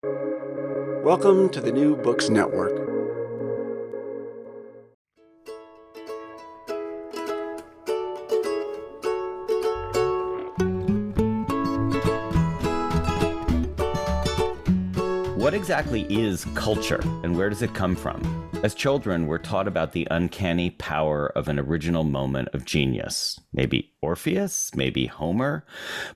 Welcome to the New Books Network. What exactly is culture, and where does it come from? As children, we're taught about the uncanny power of an original moment of genius. Maybe Orpheus, maybe Homer.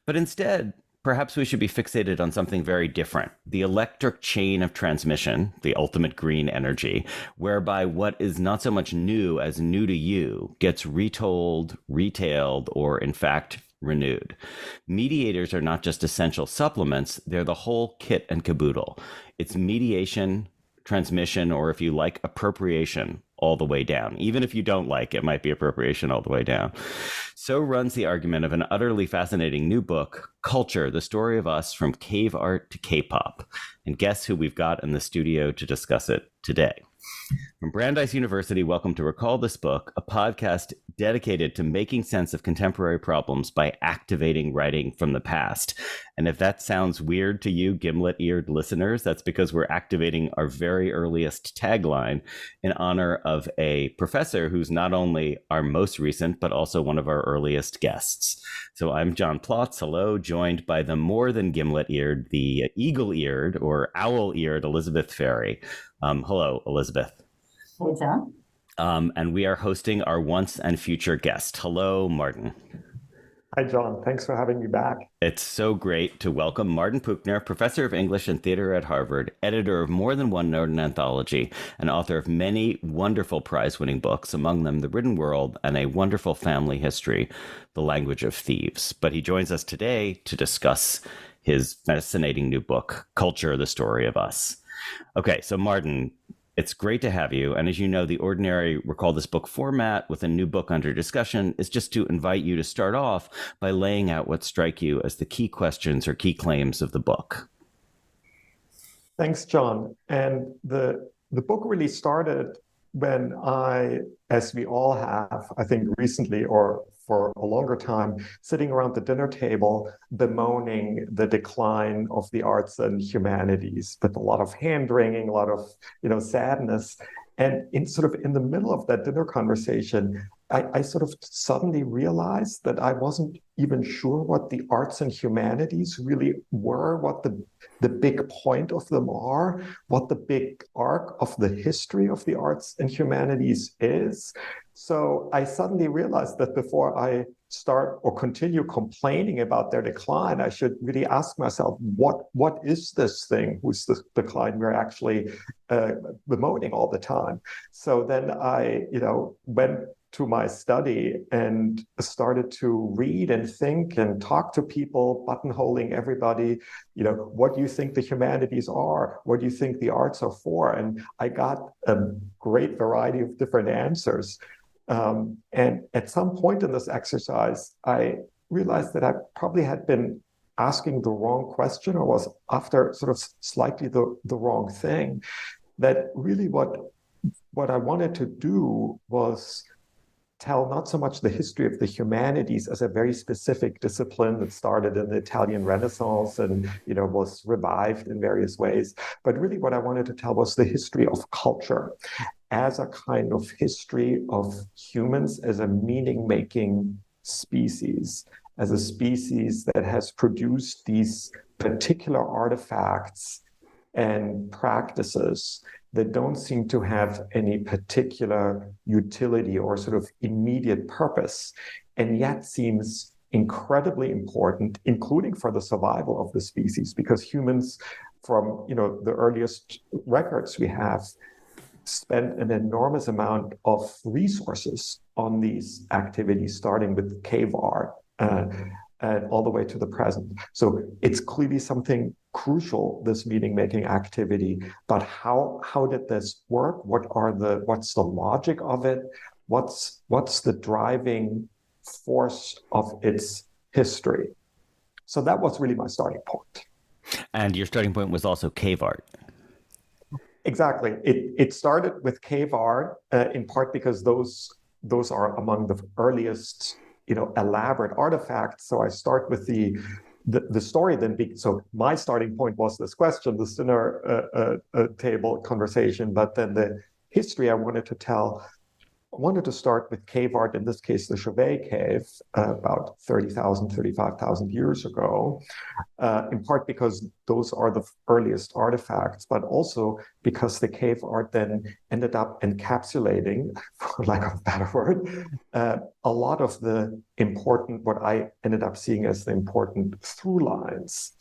But instead, perhaps we should be fixated on something very different: the electric chain of transmission, the ultimate green energy, whereby what is not so much new as new to you gets retold, retailed, or in fact, renewed. Mediators are not just essential supplements, they're the whole kit and caboodle. It's mediation, transmission, or if you like, appropriation all the way down. Even if you don't like, it might be appropriation all the way down. So runs the argument of an utterly fascinating new book, Culture, the Story of Us from Cave Art to K-Pop. And guess who we've got in the studio to discuss it today? From Brandeis University, welcome to Recall This Book, a podcast dedicated to making sense of contemporary problems by activating writing from the past. And if that sounds weird to you, gimlet-eared listeners, that's because we're activating our very earliest tagline in honor of a professor who's not only our most recent, but also one of our earliest guests. So I'm John Plotz, hello, joined by the more than gimlet-eared, the eagle-eared or owl-eared Elizabeth Ferry. Hello, Elizabeth. Hey, John. And we are hosting our once and future guest. Hello, Martin. Hi, John. Thanks for having me back. It's so great to welcome Martin Puchner, professor of English and theater at Harvard, editor of more than one Norton anthology, and author of many wonderful prize-winning books, among them The Written World and A Wonderful Family History, The Language of Thieves. But he joins us today to discuss his fascinating new book, Culture, the Story of Us. Okay, so Martin, it's great to have you. And as you know, the ordinary Recall This Book format with a new book under discussion is just to invite you to start off by laying out what strike you as the key questions or key claims of the book. Thanks, John. And the book really started when I, as we all have, I think recently or for a longer time, sitting around the dinner table, bemoaning the decline of the arts and humanities with a lot of hand-wringing, a lot of, sadness. And in the middle of that dinner conversation, I sort of suddenly realized that I wasn't even sure what the arts and humanities really were, what the big point of them are, what the big arc of the history of the arts and humanities is. So I suddenly realized that before I start or continue complaining about their decline, I should really ask myself, what is this thing whose decline we're actually bemoaning all the time? So then I, went to my study and started to read and think and talk to people, buttonholing everybody, what do you think the humanities are? What do you think the arts are for? And I got a great variety of different answers. And at some point in this exercise, I realized that I probably had been asking the wrong question or was after sort of slightly the wrong thing. That really what I wanted to do was tell not so much the history of the humanities as a very specific discipline that started in the Italian Renaissance and was revived in various ways, but really what I wanted to tell was the history of culture as a kind of history of humans as a meaning-making species, as a species that has produced these particular artifacts and practices that don't seem to have any particular utility or sort of immediate purpose, and yet seems incredibly important, including for the survival of the species, because humans, from the earliest records we have, spent an enormous amount of resources on these activities, starting with cave art and all the way to the present. So it's clearly something crucial, this meaning-making activity. But how did this work? What's the logic of it? What's the driving force of its history? So that was really my starting point. And your starting point was also cave art. Exactly. It started with cave art, in part because those are among the earliest elaborate artifacts. So I start with the the story then, so my starting point was this question, this dinner table conversation, but then the history I wanted to tell, I wanted to start with cave art, in this case, the Chauvet cave, about 30,000, 35,000 years ago, in part because those are the earliest artifacts, but also because the cave art then ended up encapsulating, for lack of a better word, a lot of the important, what I ended up seeing as the important through lines.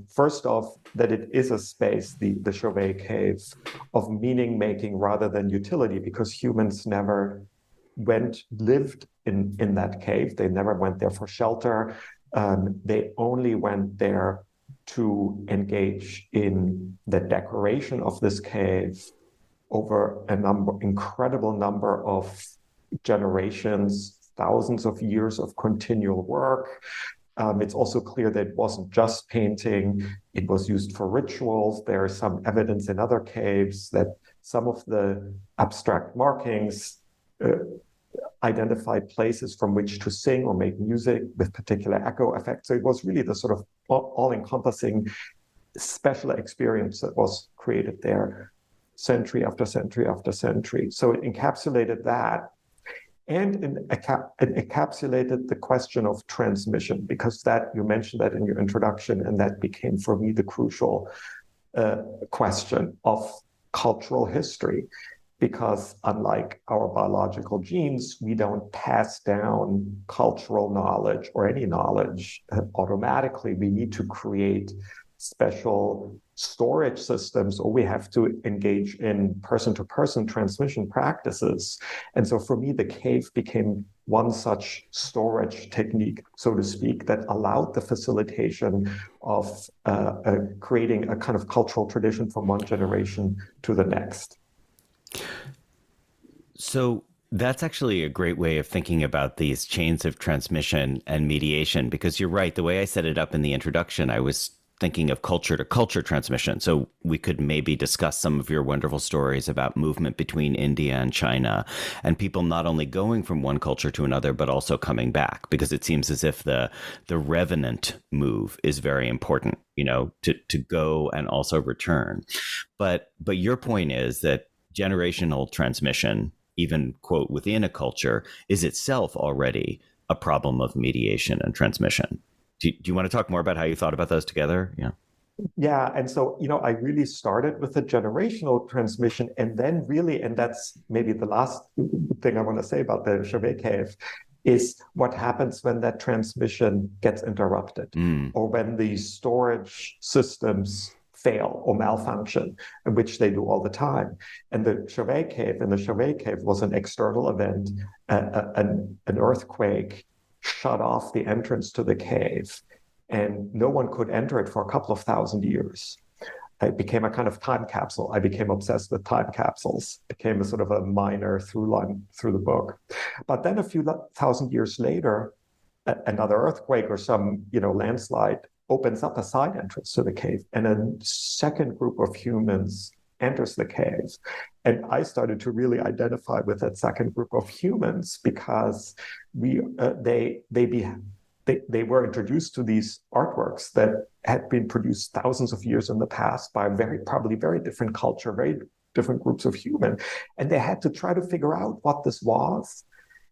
First off, that it is a space, the Chauvet cave, of meaning making rather than utility, because humans never lived in that cave. They never went there for shelter. They only went there to engage in the decoration of this cave over incredible number of generations, thousands of years of continual work. It's also clear that it wasn't just painting, it was used for rituals. There is some evidence in other caves that some of the abstract markings identified places from which to sing or make music with particular echo effects. So it was really the sort of all-encompassing special experience that was created there century after century after century. So it encapsulated that. And it encapsulated the question of transmission, because that you mentioned that in your introduction, and that became for me the crucial question of cultural history. Because unlike our biological genes, we don't pass down cultural knowledge or any knowledge automatically. We need to create special storage systems, or we have to engage in person-to-person transmission practices. And so for me, the cave became one such storage technique, so to speak, that allowed the facilitation of creating a kind of cultural tradition from one generation to the next. So that's actually a great way of thinking about these chains of transmission and mediation, because you're right. The way I set it up in the introduction, I was thinking of culture to culture transmission. So we could maybe discuss some of your wonderful stories about movement between India and China, and people not only going from one culture to another, but also coming back, because it seems as if the revenant move is very important, to go and also return. But your point is that generational transmission, even quote within a culture, is itself already a problem of mediation and transmission. Do you want to talk more about how you thought about those together? Yeah. Yeah. And so, I really started with the generational transmission, and then really, and that's maybe the last thing I want to say about the Chauvet cave, is what happens when that transmission gets interrupted, or when the storage systems fail or malfunction, which they do all the time. And the Chauvet cave was an external event, an earthquake shut off the entrance to the cave, and no one could enter it for a couple of thousand years. It became a kind of time capsule. I became obsessed with time capsules, became a sort of a minor through line through the book. But then a few thousand years later, another earthquake or some, landslide opens up a side entrance to the cave, and a second group of humans enters the cave. And I started to really identify with that second group of humans, because they were introduced to these artworks that had been produced thousands of years in the past by probably very different culture, very different groups of humans. And they had to try to figure out what this was.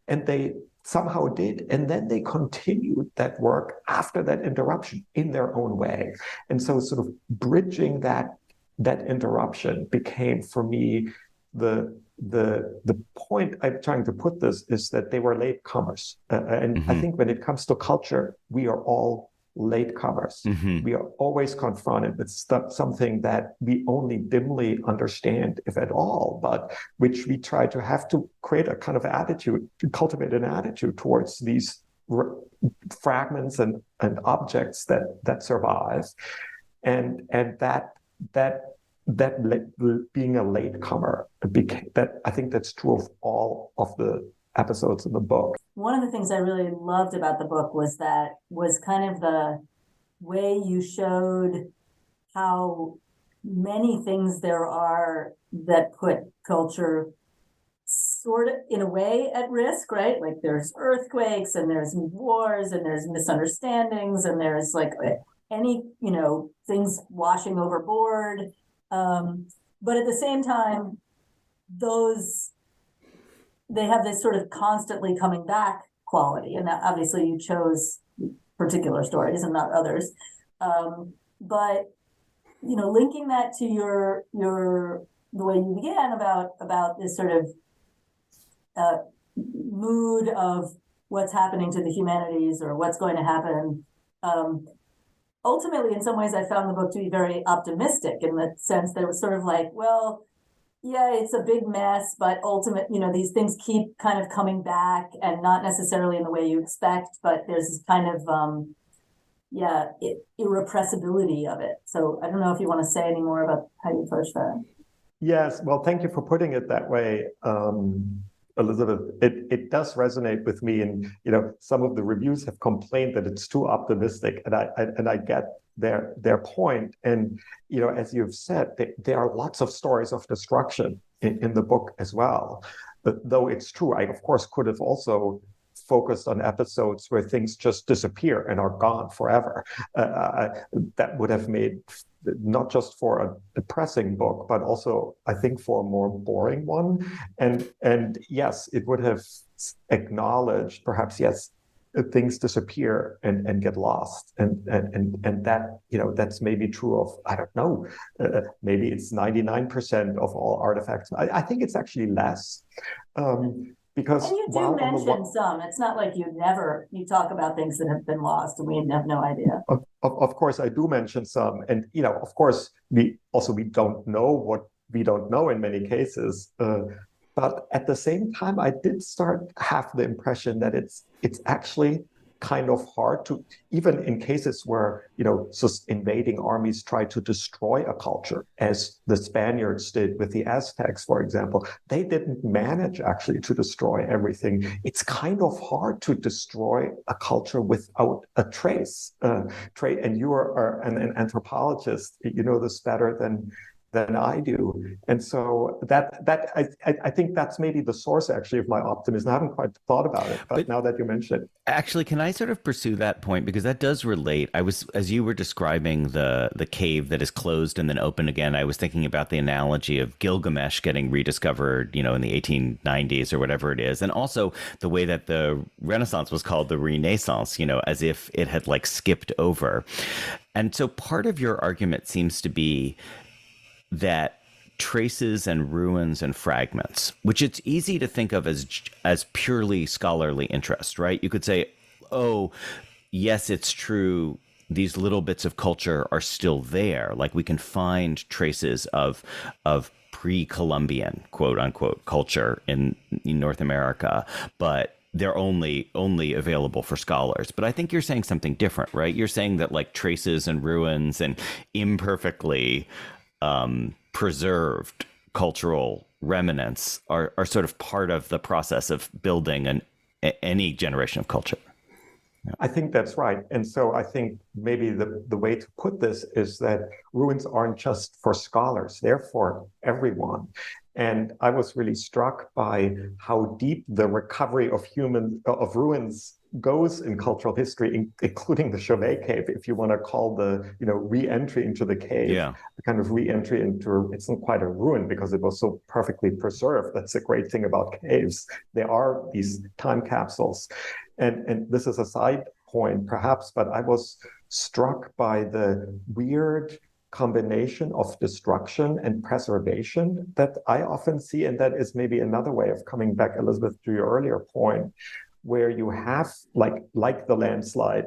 And they somehow did. And then they continued that work after that interruption in their own way. And so sort of bridging that interruption became, for me, the point I'm trying to put this is that they were latecomers. And I think when it comes to culture, we are all latecomers. We are always confronted with something that we only dimly understand, if at all, but which we try to have to create a kind of attitude, to cultivate an attitude towards these fragments and objects that survive. And that being a latecomer, that I think that's true of all of the episodes in the book. One of the things I really loved about the book was kind of the way you showed how many things there are that put culture sort of in a way at risk, right? Like there's earthquakes and there's wars and there's misunderstandings and there's like any, things washing overboard. But at the same time, they have this sort of constantly coming back quality. And that, obviously you chose particular stories and not others. But, linking that to the way you began about this sort of mood of what's happening to the humanities or what's going to happen. Ultimately, in some ways, I found the book to be very optimistic in the sense that it was sort of like, well, yeah, it's a big mess, but these things keep kind of coming back and not necessarily in the way you expect, but there's this kind of, irrepressibility of it. So I don't know if you want to say any more about how you approach that. Yes, well, thank you for putting it that way, Elizabeth. It does resonate with me, and some of the reviews have complained that it's too optimistic, and I get their point. And as you've said, there are lots of stories of destruction in the book as well. But though it's true, I of course could have also focused on episodes where things just disappear and are gone forever. That would have made not just for a depressing book, but also I think for a more boring one. And yes, it would have acknowledged perhaps, yes, things disappear and get lost. And that, that's maybe true of, I don't know, maybe it's 99% of all artifacts. I think it's actually less. Because and you do mention some. It's not like you talk about things that have been lost and we have no idea. Of course, I do mention some. And, of course, we don't know what we don't know in many cases. But at the same time, I did have the impression that it's actually kind of hard to, even in cases where, invading armies try to destroy a culture, as the Spaniards did with the Aztecs, for example, they didn't manage actually to destroy everything. It's kind of hard to destroy a culture without a trace. And you are an anthropologist, you know this better than I do. And so I think that's maybe the source actually of my optimism. I haven't quite thought about it, but now that you mention it. Actually, can I sort of pursue that point? Because that does relate. As you were describing the cave that is closed and then open again, I was thinking about the analogy of Gilgamesh getting rediscovered, in the 1890s or whatever it is. And also the way that the Renaissance was called the Renaissance, as if it had like skipped over. And so part of your argument seems to be that traces and ruins and fragments, which it's easy to think of as purely scholarly interest, right? You could say, oh, yes, it's true. These little bits of culture are still there. Like we can find traces of pre-Columbian, quote unquote, culture in North America, but they're only available for scholars. But I think you're saying something different, right? You're saying that like traces and ruins and imperfectly preserved cultural remnants are sort of part of the process of building any generation of culture. Yeah. I think that's right. And so I think maybe the way to put this is that ruins aren't just for scholars, they're for everyone. And I was really struck by how deep the recovery of ruins goes in cultural history, including the Chauvet cave, if you want to call the re-entry into the cave, the kind of re-entry into, it's not quite a ruin because it was so perfectly preserved. That's the great thing about caves. There are these time capsules. And this is a side point perhaps, but I was struck by the weird combination of destruction and preservation that I often see. And that is maybe another way of coming back, Elizabeth, to your earlier point, where you have like the landslide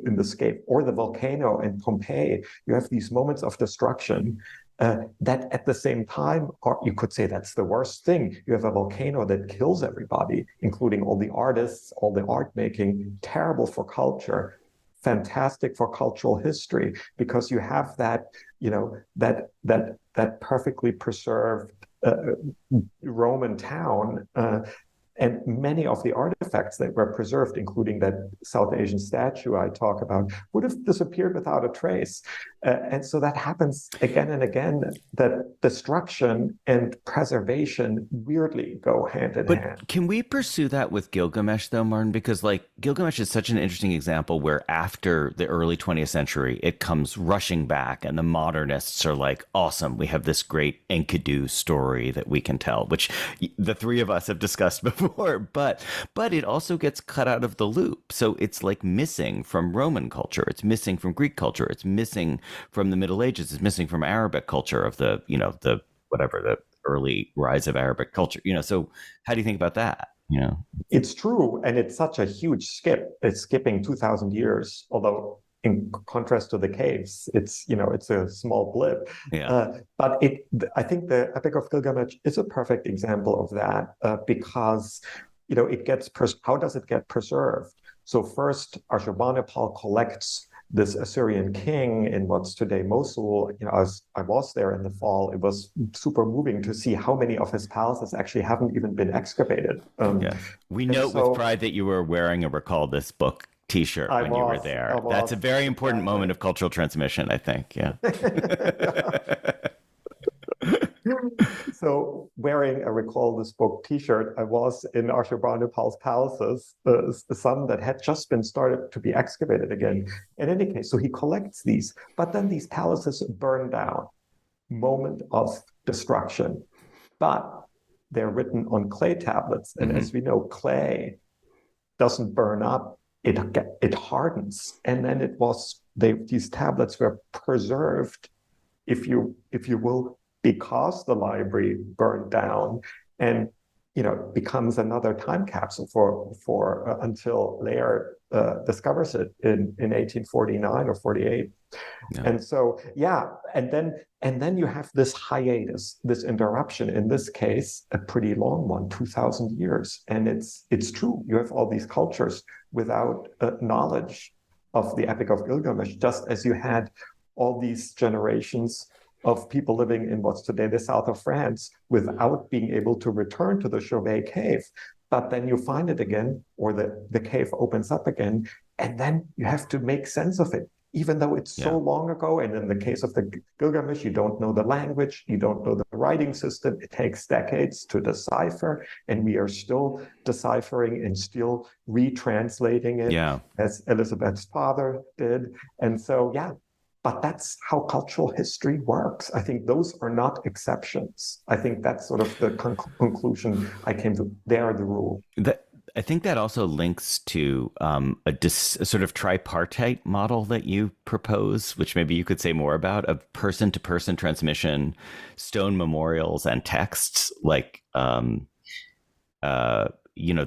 in the Scape or the volcano in Pompeii, you have these moments of destruction that at the same time, or you could say that's the worst thing. You have a volcano that kills everybody, including all the artists, all the art making, terrible for culture, fantastic for cultural history, because you have that, that perfectly preserved Roman town And many of the artifacts that were preserved, including that South Asian statue I talk about, would have disappeared without a trace. And so that happens again and again, that destruction and preservation weirdly go hand in hand. But can we pursue that with Gilgamesh, though, Martin? Because, like, Gilgamesh is such an interesting example where after the early 20th century, it comes rushing back, and the modernists are like, awesome, we have this great Enkidu story that we can tell, which the three of us have discussed before. But it also gets cut out of the loop. So it's like missing from Roman culture. It's missing from Greek culture. It's missing from the Middle Ages. It's missing from Arabic culture of the, the whatever, the early rise of Arabic culture. So how do you think about that? It's true, and it's such a huge skip. It's skipping 2,000 years, although in contrast to the caves, it's a small blip. Yeah. But I think the Epic of Gilgamesh is a perfect example of that because how does it get preserved? So first, Ashurbanipal collects this Assyrian king in what's today Mosul. As I was there in the fall, it was super moving to see how many of his palaces actually haven't even been excavated. We note with pride that you were wearing a Recall This Book T-shirt when you were there. That's a very important moment of cultural transmission, I think. Yeah. So wearing a Recall This Book T-shirt, I was in Ashurbanipal's palaces, some that had just been started to be excavated again. In any case, so he collects these, but then these palaces burn down, moment of destruction. But they're written on clay tablets, and as we know, clay doesn't burn up; it hardens, and then these tablets were preserved, if you will, because the library burned down, and becomes another time capsule for until Laird discovers it in 1849 or 48. Yeah. And so and then you have this hiatus, this interruption, in this case a pretty long one, 2,000 years, and it's true, you have all these cultures without knowledge of the Epic of Gilgamesh, just as you had all these generations of people living in what's today the south of France without being able to return to the Chauvet cave. But then you find it again, or the cave opens up again, and then you have to make sense of it, even though it's so long ago. And in the case of the Gilgamesh, you don't know the language, you don't know the writing system. It takes decades to decipher, and we are still deciphering and still retranslating it, as Elizabeth's father did. And so, but that's how cultural history works. I think those are not exceptions. I think that's sort of the conclusion I came to. They are the rule. I think that also links to a sort of tripartite model that you propose, which maybe you could say more about, of person-to-person transmission, stone memorials, and texts, like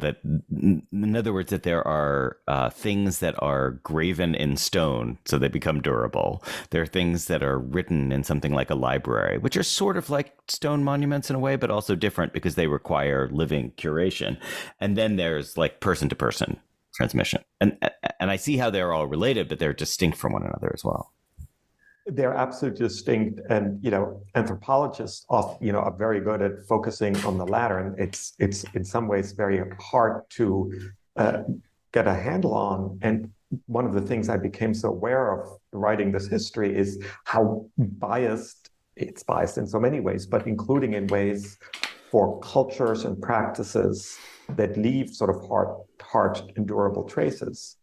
that, in other words, that there are things that are graven in stone, so they become durable. There are things that are written in something like a library, which are sort of like stone monuments in a way, but also different because they require living curation. And then there's like person-to-person transmission. And I see how they're all related, but they're distinct from one another as well. They're absolutely distinct, and anthropologists often, are very good at focusing on the latter, and it's in some ways very hard to get a handle on. And one of the things I became so aware of writing this history is how it's biased in so many ways, but including in ways for cultures and practices that leave sort of hard endurable traces.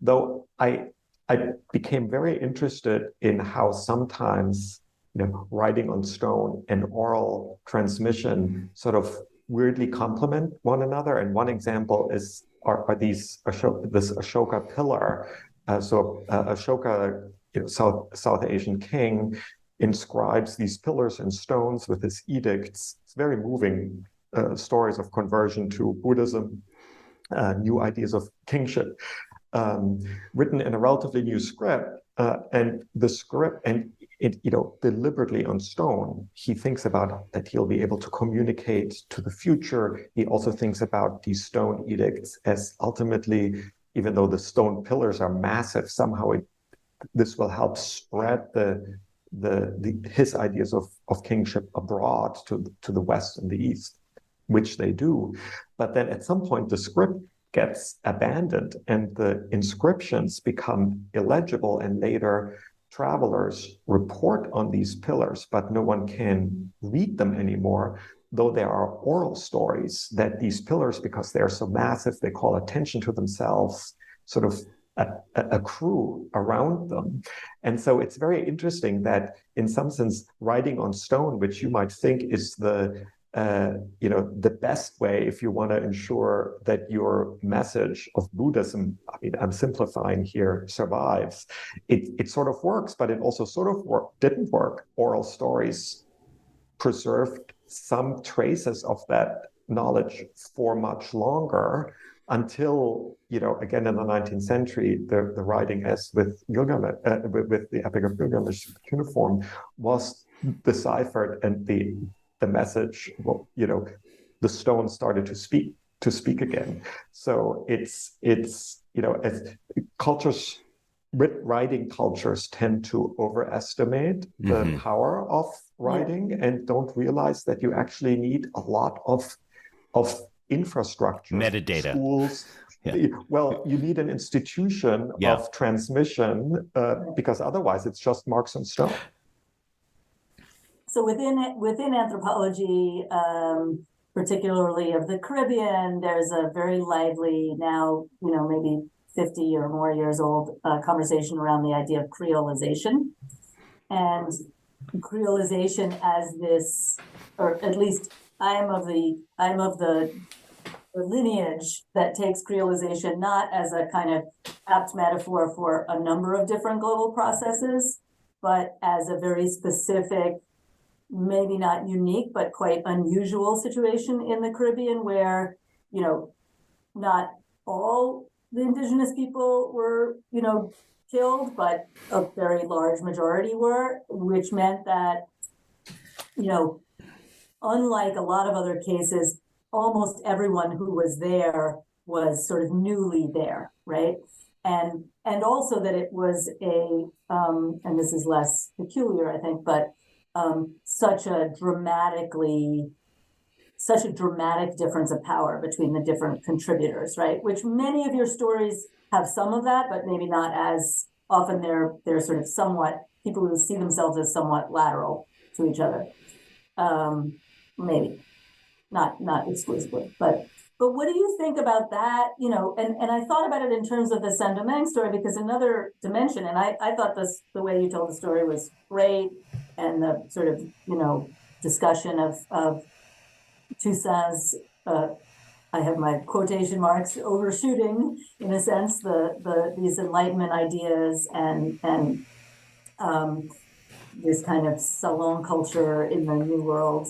Though I became very interested in how sometimes, writing on stone and oral transmission sort of weirdly complement one another. And one example are these this Ashoka pillar. Ashoka, South Asian king, inscribes these pillars and stones with his edicts. It's very moving stories of conversion to Buddhism, new ideas of kingship. Written in a relatively new script, and the script, and it, deliberately on stone. He thinks about that he'll be able to communicate to the future. He also thinks about these stone edicts as ultimately, even though the stone pillars are massive, somehow this will help spread his ideas of kingship abroad to the west and the east. which they do. But then at some point, the script gets abandoned and the inscriptions become illegible, and later travelers report on these pillars, but no one can read them anymore, though there are oral stories that these pillars, because they're so massive, they call attention to themselves, sort of accrue around them. And so it's very interesting that in some sense, writing on stone, which you might think is the best way if you want to ensure that your message of Buddhism, I mean, I'm simplifying here, survives. It sort of works, but it also sort of didn't work. Oral stories preserved some traces of that knowledge for much longer until, again in the 19th century, the writing, as with Gilgamesh, with the Epic of Gilgamesh cuneiform, was deciphered, and the message, the stone started to speak again. So it's as cultures, writing cultures tend to overestimate the power of writing and don't realize that you actually need a lot of infrastructure, metadata, tools. Yeah. Well, you need an institution of transmission because otherwise it's just marks on stone. So within anthropology, particularly of the Caribbean, there's a very lively, now maybe 50 or more years old, conversation around the idea of creolization, and creolization as this, or at least I am of the lineage that takes creolization not as a kind of apt metaphor for a number of different global processes, but as a very specific, maybe not unique, but quite unusual situation in the Caribbean where, not all the indigenous people were, killed, but a very large majority were, which meant that, unlike a lot of other cases, almost everyone who was there was sort of newly there, right? And also that it was and this is less peculiar, I think, but such a dramatic difference of power between the different contributors, right? Which many of your stories have some of that, but maybe not as often. They're sort of somewhat, people who see themselves as somewhat lateral to each other. Maybe not exclusively, but what do you think about that? And I thought about it in terms of the Saint-Domingue story, because another dimension, and I thought the way you told the story was great, and the sort of, discussion of Toussaint's, I have my quotation marks, overshooting, in a sense, these Enlightenment ideas and this kind of salon culture in the New World.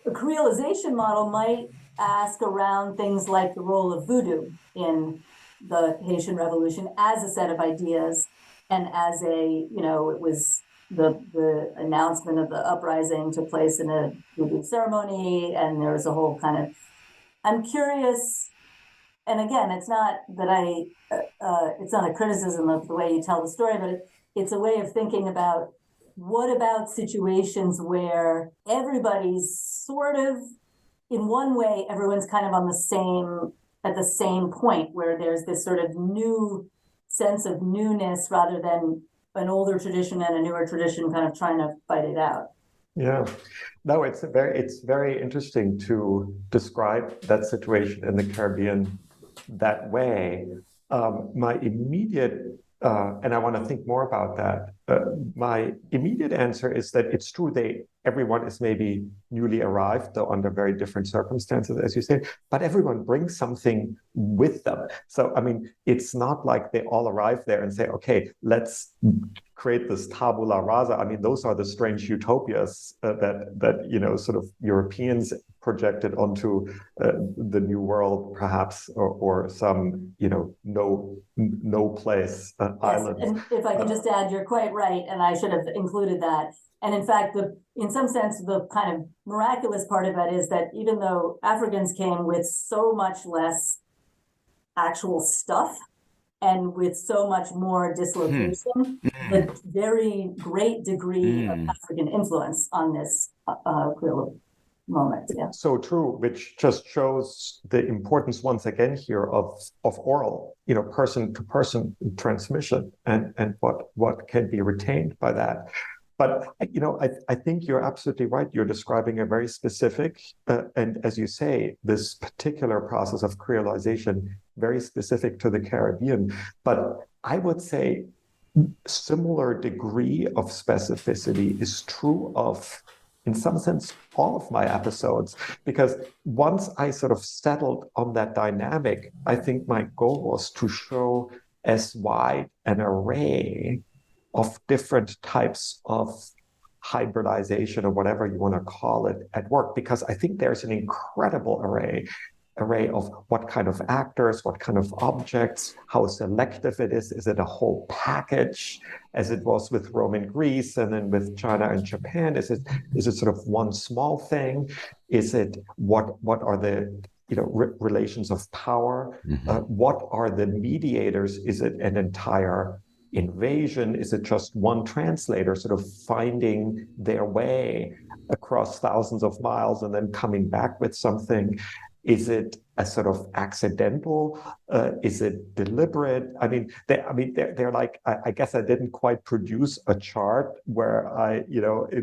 A creolization model might ask around things like the role of voodoo in the Haitian Revolution as a set of ideas, and as it was the announcement of the uprising took place in a voodoo ceremony, and there was a whole kind of, I'm curious, and again, it's not that it's not a criticism of the way you tell the story, but it's a way of thinking about, what about situations where everybody's sort of, in one way, everyone's kind of at the same point, where there's this sort of new sense of newness rather than an older tradition and a newer tradition kind of trying to fight it out. Yeah, no, it's very interesting to describe that situation in the Caribbean that way. My immediate and I want to think more about that. My immediate answer is that it's true everyone is maybe newly arrived, though under very different circumstances, as you say, but everyone brings something with them. So, I mean, it's not like they all arrive there and say, okay, let's create this tabula rasa. I mean, those are the strange utopias that sort of Europeans projected onto the New World, perhaps, or some no place island. And if I can just add, you're quite right, and I should have included that. And in fact, in some sense, the kind of miraculous part of it is that even though Africans came with so much less actual stuff and with so much more dislocation, the very great degree of African influence on this creole moment. Yeah. So true, which just shows the importance once again here of oral, person to person transmission and what can be retained by that. But I think you're absolutely right. You're describing a very specific, and as you say, this particular process of creolization, very specific to the Caribbean. But I would say similar degree of specificity is true of, in some sense, all of my episodes, because once I sort of settled on that dynamic, I think my goal was to show as wide an array of different types of hybridization or whatever you want to call it at work, because I think there's an incredible array of what kind of actors, what kind of objects, how selective it is. Is it a whole package, as it was with Rome and Greece, and then with China and Japan? Is it sort of one small thing? Is it what are the relations of power? Mm-hmm. What are the mediators? Is it an entire invasion? Is it just one translator sort of finding their way across thousands of miles and then coming back with something? Is it a sort of accidental? Is it deliberate? I mean, they're like, I guess I didn't quite produce a chart where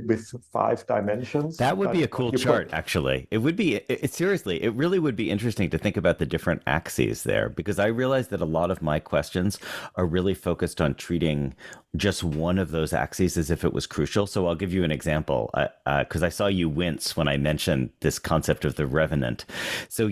with 5 dimensions. That would be a cool chart, actually. It would be, seriously, it really would be interesting to think about the different axes there, because I realize that a lot of my questions are really focused on treating just one of those axes as if it was crucial. So I'll give you an example, because I saw you wince when I mentioned this concept of the revenant. So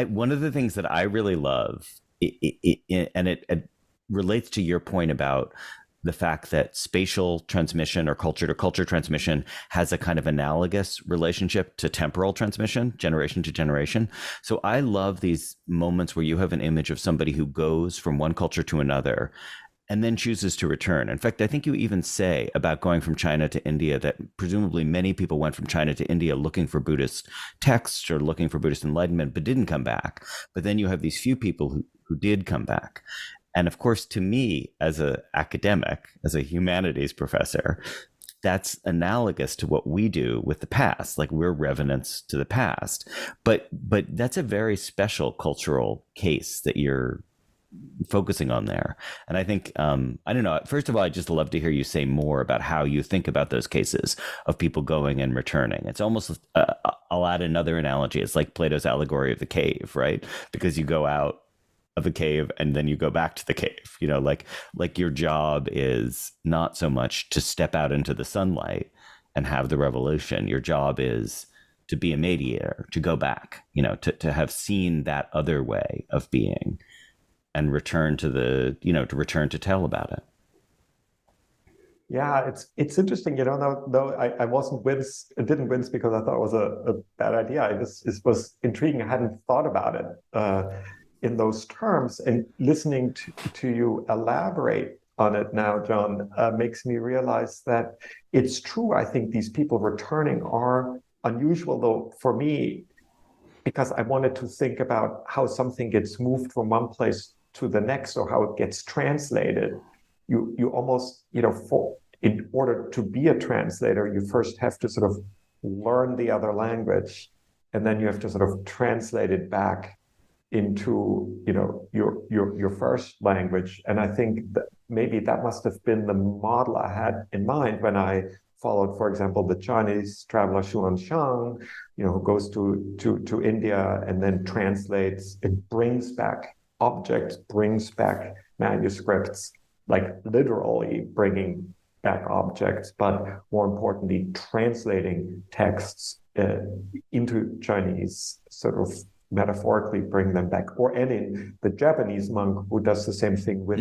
one of the things that I really love, and it relates to your point about the fact that spatial transmission or culture to culture transmission has a kind of analogous relationship to temporal transmission, generation to generation. So I love these moments where you have an image of somebody who goes from one culture to another and then chooses to return. In fact, I think you even say about going from China to India that presumably many people went from China to India looking for Buddhist texts or looking for Buddhist enlightenment, but didn't come back. But then you have these few people who did come back. And of course, to me, as an academic, as a humanities professor, that's analogous to what we do with the past. Like, we're revenants to the past. But that's a very special cultural case that you're focusing on there. And I think, I don't know, first of all, I'd just love to hear you say more about how you think about those cases of people going and returning. It's almost, I'll add another analogy. It's like Plato's allegory of the cave, right? Because you go out of a cave and then you go back to the cave, like your job is not so much to step out into the sunlight and have the revolution. Your job is to be a mediator, to go back, to have seen that other way of being and return to to tell about it. Yeah, it's interesting, though I didn't wince because I thought it was a bad idea. It was intriguing. I hadn't thought about it in those terms, and listening to you elaborate on it now, John, makes me realize that it's true. I think these people returning are unusual, though, for me, because I wanted to think about how something gets moved from one place to the next, or how it gets translated. You almost, in order to be a translator, you first have to sort of learn the other language, and then you have to sort of translate it back into, your first language. And I think that maybe that must have been the model I had in mind when I followed, for example, the Chinese traveler Xuanzang, who goes to India and then translates. It brings back objects, brings back manuscripts, like literally bringing back objects, but more importantly, translating texts into Chinese, sort of metaphorically bring them back. And in the Japanese monk who does the same thing with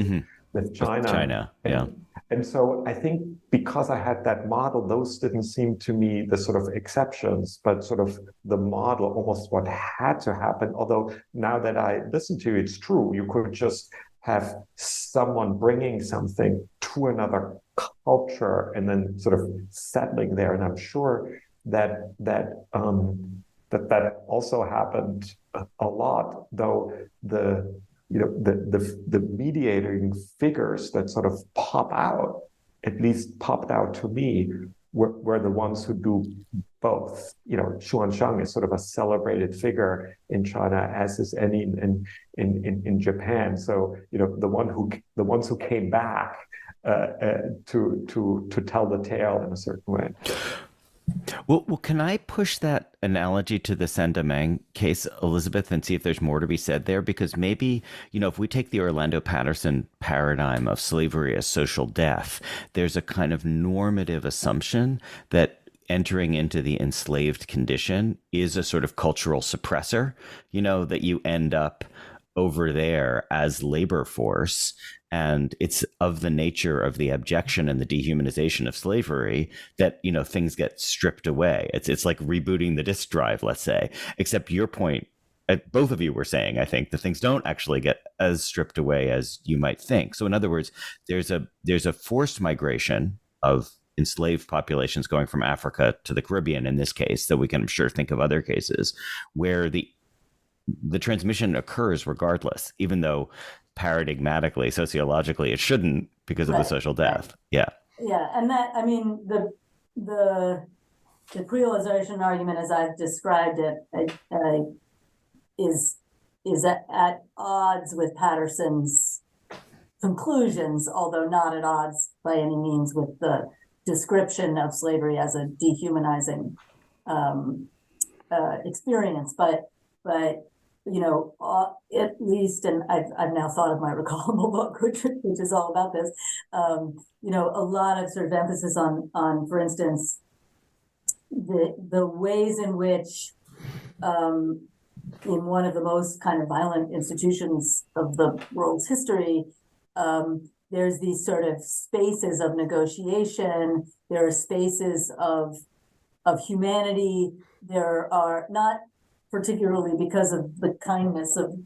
China. With China, yeah. And so I think because I had that model, those didn't seem to me the sort of exceptions, but sort of the model, almost what had to happen. Although now that I listen to you, it's true. You could just have someone bringing something to another culture and then sort of settling there. And I'm sure that also happened a lot, though the mediating figures that sort of at least popped out to me, we're the ones who do both. Xuanzang is sort of a celebrated figure in China, as is any in Japan. So the ones who came back to tell the tale in a certain way. Well, can I push that analogy to the Saint-Domingue case, Elizabeth, and see if there's more to be said there? Because maybe, if we take the Orlando Patterson paradigm of slavery as social death, there's a kind of normative assumption that entering into the enslaved condition is a sort of cultural suppressor, that you end up over there as labor force. And it's of the nature of the abjection and the dehumanization of slavery that, things get stripped away. It's like rebooting the disk drive, let's say, except your point, both of you were saying, I think, that things don't actually get as stripped away as you might think. So in other words, there's a forced migration of enslaved populations going from Africa to the Caribbean in this case, that we can, I'm sure, think of other cases where the transmission occurs regardless, even though paradigmatically, sociologically, it shouldn't because of the social death. Right. Yeah. Yeah. And that, I mean, the creolization argument, as I've described it, is at odds with Patterson's conclusions, although not at odds by any means with the description of slavery as a dehumanizing experience. But at least, and I've now thought of my Recallable book, which is all about this. A lot of sort of emphasis on, for instance, the ways in which, in one of the most kind of violent institutions of the world's history, there's these sort of spaces of negotiation. There are spaces of humanity. There are not particularly because of the kindness of,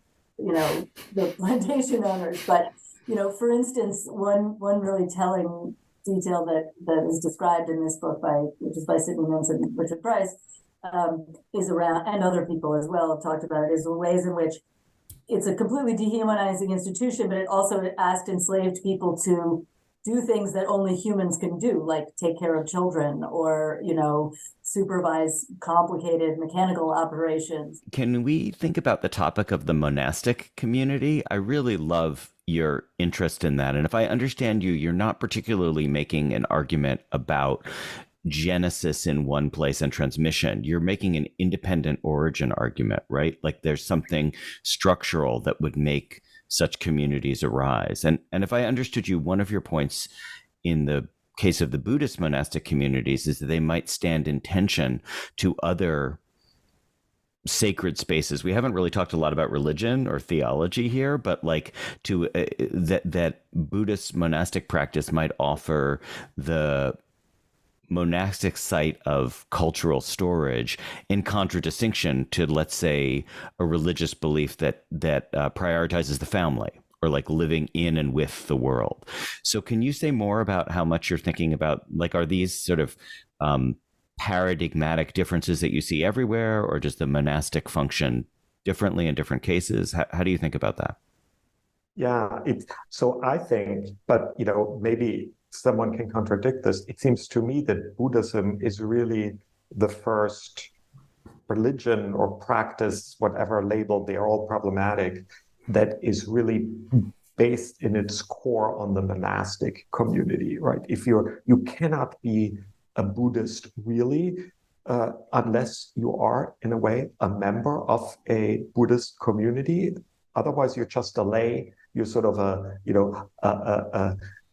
the plantation owners. But, for instance, one really telling detail that is described in this book which is by Sidney Mintz and Richard Price, is around, and other people as well have talked about it, is the ways in which it's a completely dehumanizing institution, but it also asked enslaved people to do things that only humans can do, like take care of children or, supervise complicated mechanical operations. Can we think about the topic of the monastic community? I really love your interest in that. And if I understand you, you're not particularly making an argument about genesis in one place and transmission. You're making an independent origin argument, right? Like there's something structural that would make such communities arise. And if I understood you, one of your points in the case of the Buddhist monastic communities is that they might stand in tension to other sacred spaces. We haven't really talked a lot about religion or theology here, but like that Buddhist monastic practice might offer the monastic site of cultural storage in contradistinction to, let's say, a religious belief that prioritizes the family or like living in and with the world. So can you say more about how much you're thinking about, like, are these sort of paradigmatic differences that you see everywhere, or does the monastic function differently in different cases? How do you think about that? Yeah, so I think, but maybe someone can contradict this. It seems to me that Buddhism is really the first religion or practice, whatever label, they're all problematic, that is really based in its core on the monastic community, right? If you cannot be a Buddhist really unless you are, in a way, a member of a Buddhist community. Otherwise, you're just a lay. You're sort of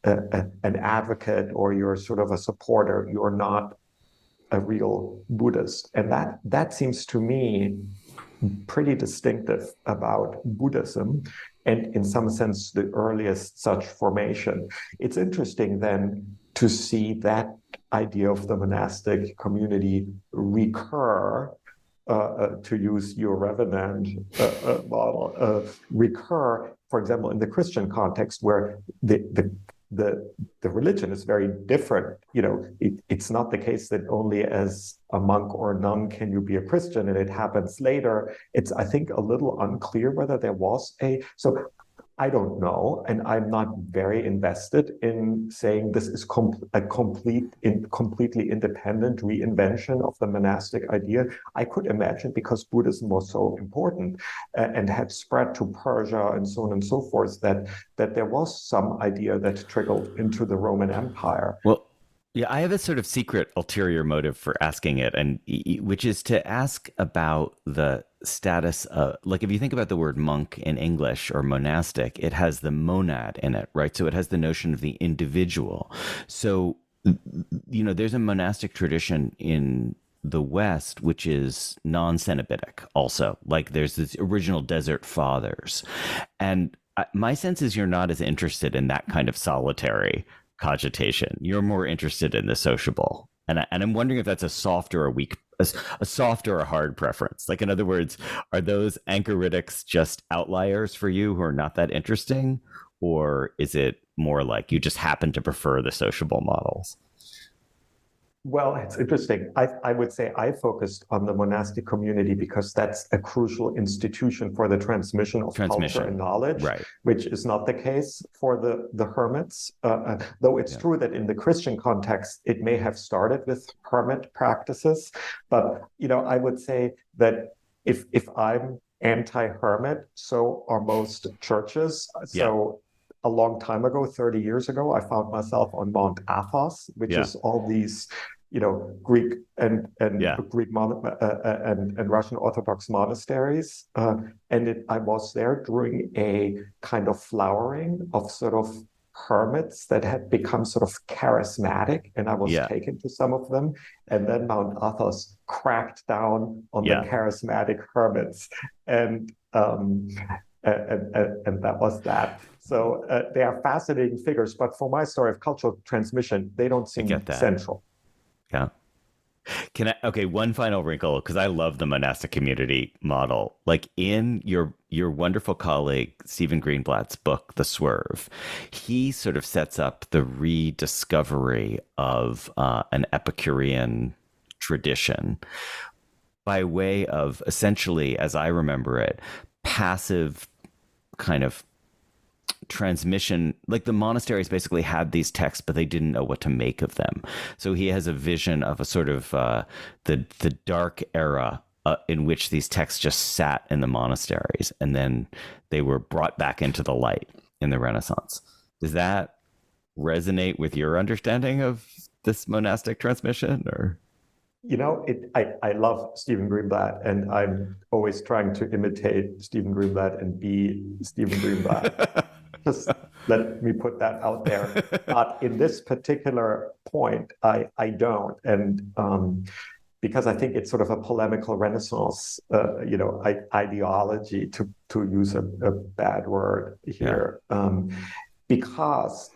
an advocate, or you're sort of a supporter. You're not a real Buddhist. And that seems to me pretty distinctive about Buddhism, and in some sense, the earliest such formation. It's interesting then to see that idea of the monastic community recur, to use your Revenant model, recur, for example, in the Christian context, where the religion is very different. It's not the case that only as a monk or a nun can you be a Christian, and it happens later. It's, I think, a little unclear whether there was so I don't know, and I'm not very invested in saying this is completely independent reinvention of the monastic idea. I could imagine, because Buddhism was so important and had spread to Persia and so on and so forth, that there was some idea that trickled into the Roman Empire. Well, yeah, I have a sort of secret ulterior motive for asking it, and which is to ask about the status of, like, if you think about the word monk in English or monastic, it has the monad in it, right? So it has the notion of the individual. So, there's a monastic tradition in the West, which is non-Cenobitic also. Like there's this original desert fathers. And my sense is you're not as interested in that kind of solitary cogitation. You're more interested in the sociable. And I'm wondering if that's a soft or a weak, a soft or a hard preference. Like, in other words, are those anchoritics just outliers for you who are not that interesting? Or is it more like you just happen to prefer the sociable models? Well, it's interesting. I would say I focused on the monastic community because that's a crucial institution for the transmission of culture and knowledge, right? Which is not the case for the hermits. Though it's true that in the Christian context, it may have started with hermit practices. But, I would say that if I'm anti-hermit, so are most churches. So a long time ago, 30 years ago, I found myself on Mount Athos, which is all these Greek and Russian Orthodox monasteries, and I was there during a kind of flowering of sort of hermits that had become sort of charismatic, and I was taken to some of them, and then Mount Athos cracked down on the charismatic hermits, and that was that. So they are fascinating figures, but for my story of cultural transmission, they don't seem central. Yeah. One final wrinkle, because I love the monastic community model. Like in your wonderful colleague, Stephen Greenblatt's book, The Swerve, he sort of sets up the rediscovery of an Epicurean tradition by way of essentially, as I remember it, passive kind of transmission. Like the monasteries basically had these texts, but they didn't know what to make of them. So he has a vision of a sort of the dark era in which these texts just sat in the monasteries, and then they were brought back into the light in the Renaissance. Does that resonate with your understanding of this monastic transmission? Or I love Stephen Greenblatt, and I'm always trying to imitate Stephen Greenblatt and be Stephen Greenblatt. Just let me put that out there. But in this particular point, I don't. And because I think it's sort of a polemical Renaissance, ideology, to use a bad word here. Because,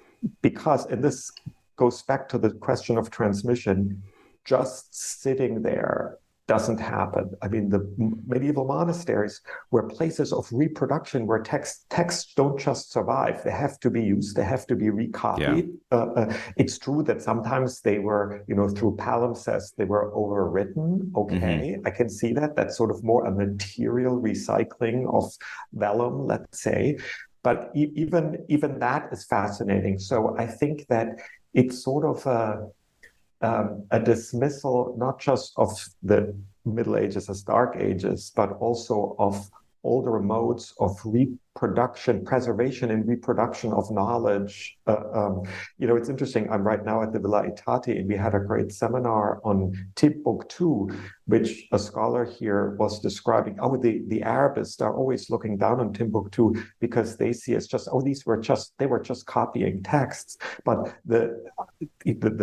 and this goes back to the question of transmission, just sitting there doesn't happen. I mean, the medieval monasteries were places of reproduction where texts don't just survive. They have to be used. They have to be recopied. It's true that sometimes they were, through palimpsest, they were overwritten. Okay, I can see that. That's sort of more a material recycling of vellum, let's say. But even that is fascinating. So I think that it's sort of a dismissal, not just of the Middle Ages as Dark Ages, but also of older modes of reproduction, preservation and reproduction of knowledge. It's interesting. I'm right now at the Villa Itati, and we had a great seminar on Timbuktu, which a scholar here was describing. The Arabists are always looking down on Timbuktu because they see as just, they were just copying texts. But the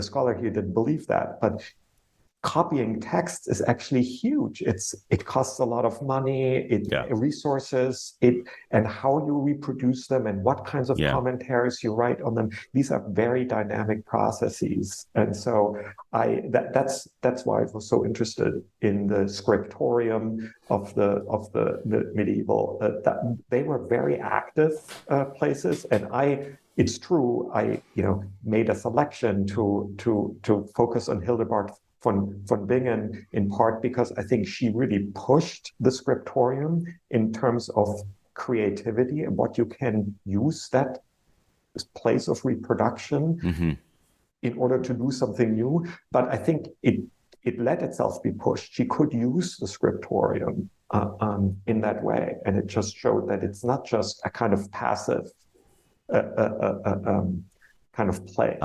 scholar here didn't believe that. But copying texts is actually huge. It costs a lot of money, resources, and how you reproduce them and what kinds of commentaries you write on them. These are very dynamic processes, and so that's why I was so interested in the scriptorium of the medieval. That they were very active places, and it's true. I made a selection to focus on Hildegard von Bingen, in part because I think she really pushed the scriptorium in terms of creativity and what you can use that place of reproduction in order to do something new. But I think it let itself be pushed. She could use the scriptorium in that way, and it just showed that it's not just a kind of passive kind of play.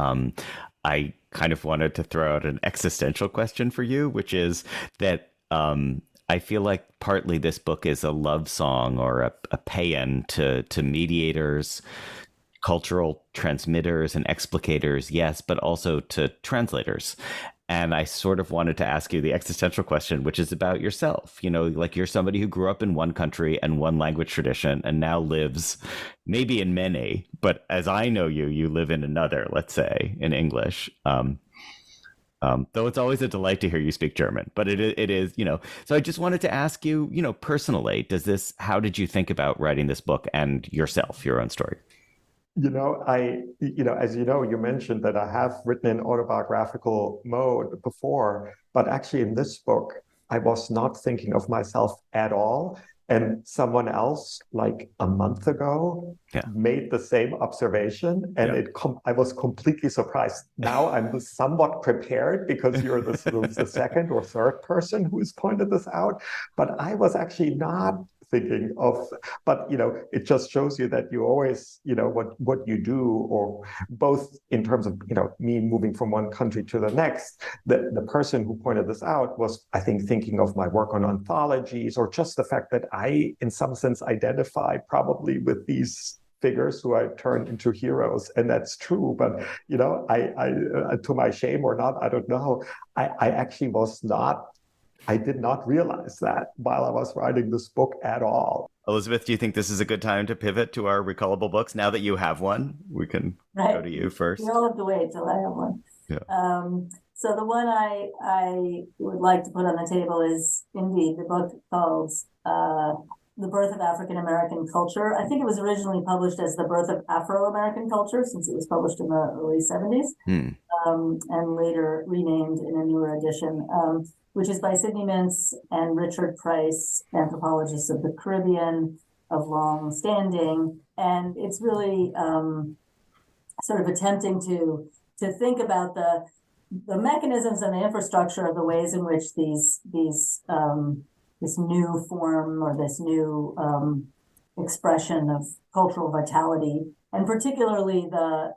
I kind of wanted to throw out an existential question for you, which is that I feel like partly this book is a love song or a paean to mediators, cultural transmitters and explicators, yes, but also to translators. And I sort of wanted to ask you the existential question, which is about yourself. You know, like you're somebody who grew up in one country and one language tradition and now lives maybe in many, but as I know you, you live in another, let's say, in English. Though it's always a delight to hear you speak German, but it is, you know, so I just wanted to ask you, you know, personally, how did you think about writing this book and yourself, your own story? As you know, you mentioned that I have written in autobiographical mode before, but actually in this book, I was not thinking of myself at all. And someone else, like a month ago, made the same observation, and I was completely surprised. Now I'm somewhat prepared because you're the second or third person who has pointed this out, but I was actually not thinking of, but it just shows you that you always, what you do, or both in terms of, me moving from one country to the next, the person who pointed this out was, I think, thinking of my work on anthologies, or just the fact that I, in some sense, identify probably with these figures who I turned into heroes, and that's true. But I to my shame or not, I don't know. I actually I did not realize that while I was writing this book at all. Elizabeth, do you think this is a good time to pivot to our Recallable Books? Now that you have one, we can go to you first. We all have to wait till I have one. Yeah. So the one I would like to put on the table is indeed the book called The Birth of African American Culture. I think it was originally published as The Birth of Afro-American Culture, since it was published in the early 70s, and later renamed in a newer edition, which is by Sidney Mintz and Richard Price, anthropologists of the Caribbean of long standing. And it's really sort of attempting to think about the mechanisms and the infrastructure of the ways in which this new form, or this new expression of cultural vitality, and particularly the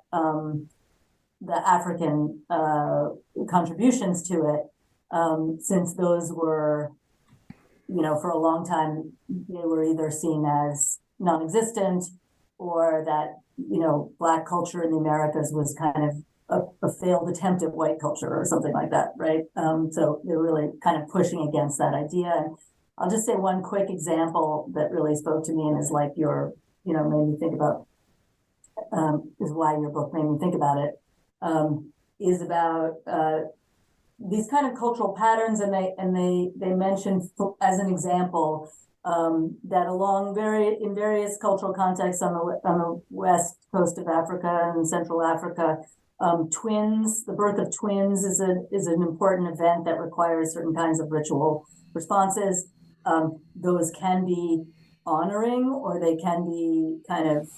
African contributions to it, since those were, for a long time, they were either seen as non-existent, or that, Black culture in the Americas was kind of a failed attempt at white culture or something like that, right? So they're really kind of pushing against that idea. And I'll just say one quick example that really spoke to me, and is like made me think about, is why your book made me think about it, is about these kind of cultural patterns, and they mention as an example that in various cultural contexts on the west coast of Africa and Central Africa, the birth of twins is an important event that requires certain kinds of ritual responses. Those can be honoring, or they can be kind of,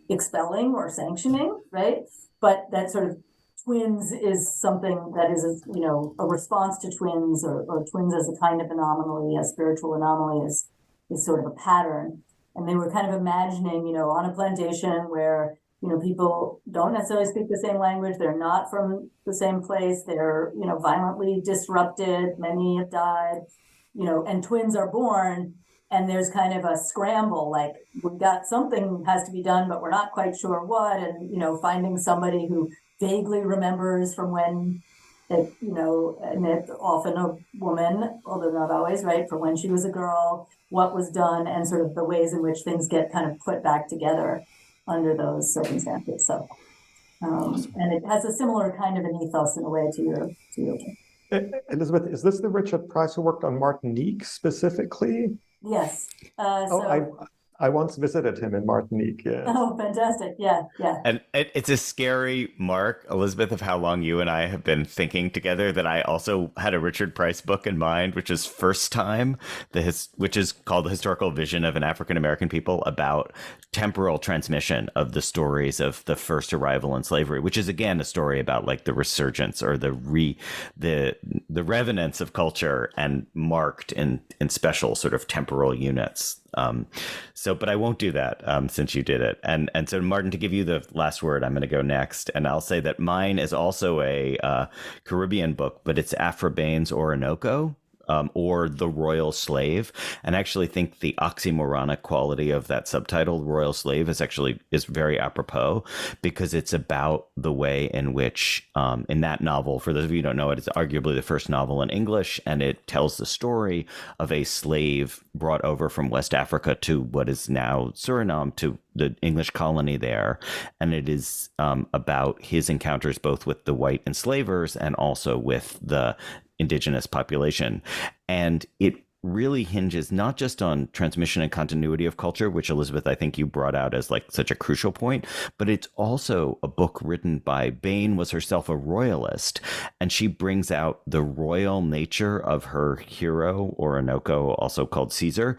expelling or sanctioning, right? But that sort of twins is something that is, a response to twins, or twins as a kind of anomaly, a spiritual anomaly, is sort of a pattern. And they were kind of imagining, on a plantation where, people don't necessarily speak the same language, they're not from the same place, they're, violently disrupted, many have died, and twins are born, and there's kind of a scramble, like, we've got something has to be done, but we're not quite sure what, and, finding somebody who vaguely remembers from when it, and it's often a woman, although not always, right, from when she was a girl, what was done, and sort of the ways in which things get kind of put back together under those circumstances. So, and it has a similar kind of an ethos in a way to your Elizabeth, is this the Richard Price who worked on Martinique specifically? Yes. I once visited him in Martinique. Yeah. Oh, fantastic. Yeah, yeah. And it's a scary mark, Elizabeth, of how long you and I have been thinking together that I also had a Richard Price book in mind, which is First Time, which is called The Historical Vision of an African American People, about temporal transmission of the stories of the first arrival in slavery, which is, again, a story about like the resurgence or the revenance of culture and marked in special sort of temporal units. But I won't do that since you did it. And so, Martin, to give you the last word, I'm going to go next. And I'll say that mine is also a Caribbean book, but it's Afrabane's Orinoco. Or The Royal Slave. And I actually think the oxymoronic quality of that subtitle, Royal Slave, is very apropos, because it's about the way in which, in that novel, for those of you who don't know it, it's arguably the first novel in English, and it tells the story of a slave brought over from West Africa to what is now Suriname, to the English colony there. And it is about his encounters both with the white enslavers and also with the indigenous population. And it really hinges not just on transmission and continuity of culture, which, Elizabeth, I think you brought out as like such a crucial point, but it's also a book written by Bain, was herself a royalist, and she brings out the royal nature of her hero, Orinoco, also called Caesar,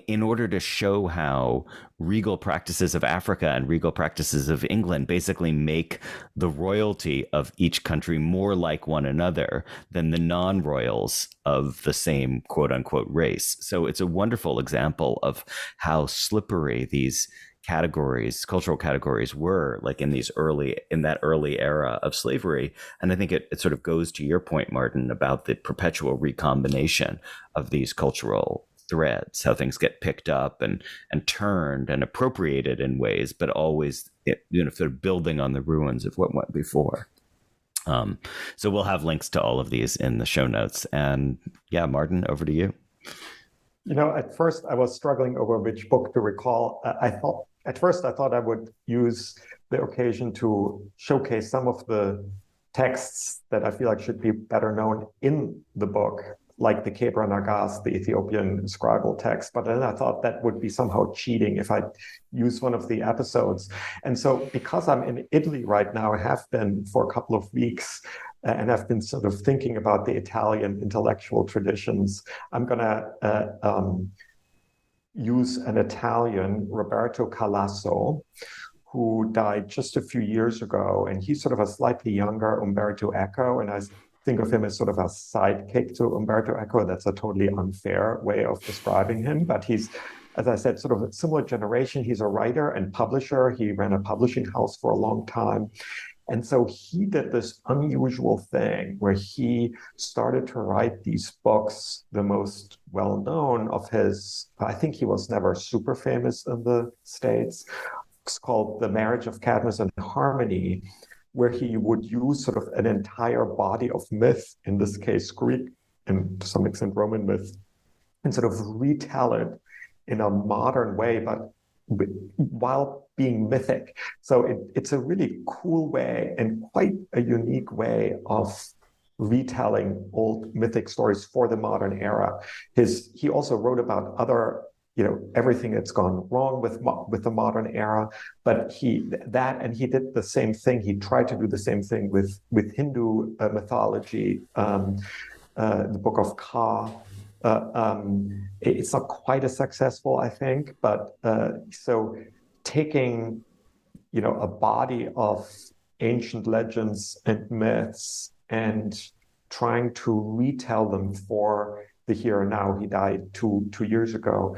in order to show how regal practices of Africa and regal practices of England basically make the royalty of each country more like one another than the non-royals of the same quote unquote race. So it's a wonderful example of how slippery these categories, cultural categories, were like in that early era of slavery. And I think it sort of goes to your point, Martin, about the perpetual recombination of these cultural threads, how things get picked up and turned and appropriated in ways, but always sort of building on the ruins of what went before. So we'll have links to all of these in the show notes. And yeah, Martin, over to you. At first I was struggling over which book to recall. I thought I would use the occasion to showcase some of the texts that I feel like should be better known in the book, like the Kebra Nagas, the Ethiopian scribal text. But then I thought that would be somehow cheating if I use one of the episodes. And so because I'm in Italy right now, I have been for a couple of weeks, and I've been sort of thinking about the Italian intellectual traditions. I'm going to use an Italian, Roberto Calasso, who died just a few years ago. And he's sort of a slightly younger Umberto Eco. And I think of him as sort of a sidekick to Umberto Eco. That's a totally unfair way of describing him, but he's, as I said, sort of a similar generation. He's a writer and publisher. He ran a publishing house for a long time. And so he did this unusual thing where he started to write these books. The most well-known of his, I think he was never super famous in the States. It's called The Marriage of Cadmus and Harmony, where he would use sort of an entire body of myth, in this case Greek and to some extent Roman myth, and sort of retell it in a modern way, but while being mythic. So it's a really cool way and quite a unique way of retelling old mythic stories for the modern era. He also wrote about other, everything that's gone wrong with the modern era, but he did the same thing. He tried to do the same thing with Hindu mythology, the Book of Ka. It's not quite as successful, I think, but so taking, a body of ancient legends and myths and trying to retell them for the here and now. He died two years ago.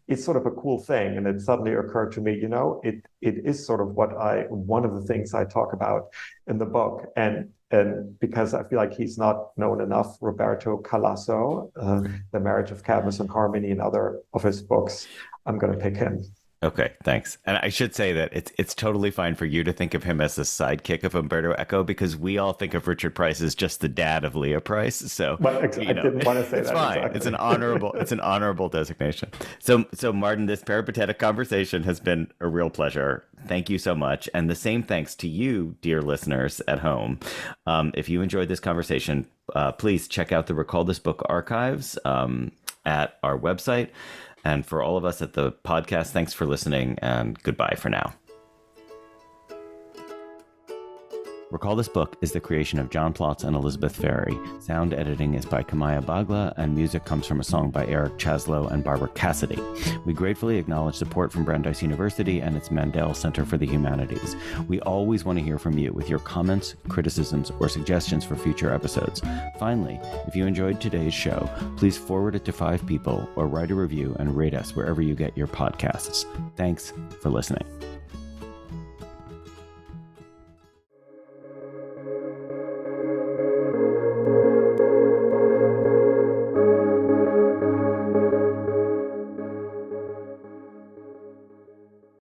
It's sort of a cool thing. And it suddenly occurred to me, it is sort of one of the things I talk about in the book. And because I feel like he's not known enough, Roberto Calasso, The Marriage of Cadmus and Harmony, and other of his books, I'm going to pick him. Okay, thanks. And I should say that it's totally fine for you to think of him as the sidekick of Umberto Eco, because we all think of Richard Price as just the dad of Leah Price. So I didn't want to say it's that. Fine. Exactly. It's an honorable designation. So Martin, this peripatetic conversation has been a real pleasure. Thank you so much. And the same thanks to you, dear listeners at home. If you enjoyed this conversation, please check out the Recall This Book archives at our website. And for all of us at the podcast, thanks for listening, and goodbye for now. Recall This Book is the creation of John Plotz and Elizabeth Ferry. Sound editing is by Kamaya Bagla, and music comes from a song by Eric Chaslow and Barbara Cassidy. We gratefully acknowledge support from Brandeis University and its Mandel Center for the Humanities. We always want to hear from you with your comments, criticisms, or suggestions for future episodes. Finally, if you enjoyed today's show, please forward it to 5 people or write a review and rate us wherever you get your podcasts. Thanks for listening.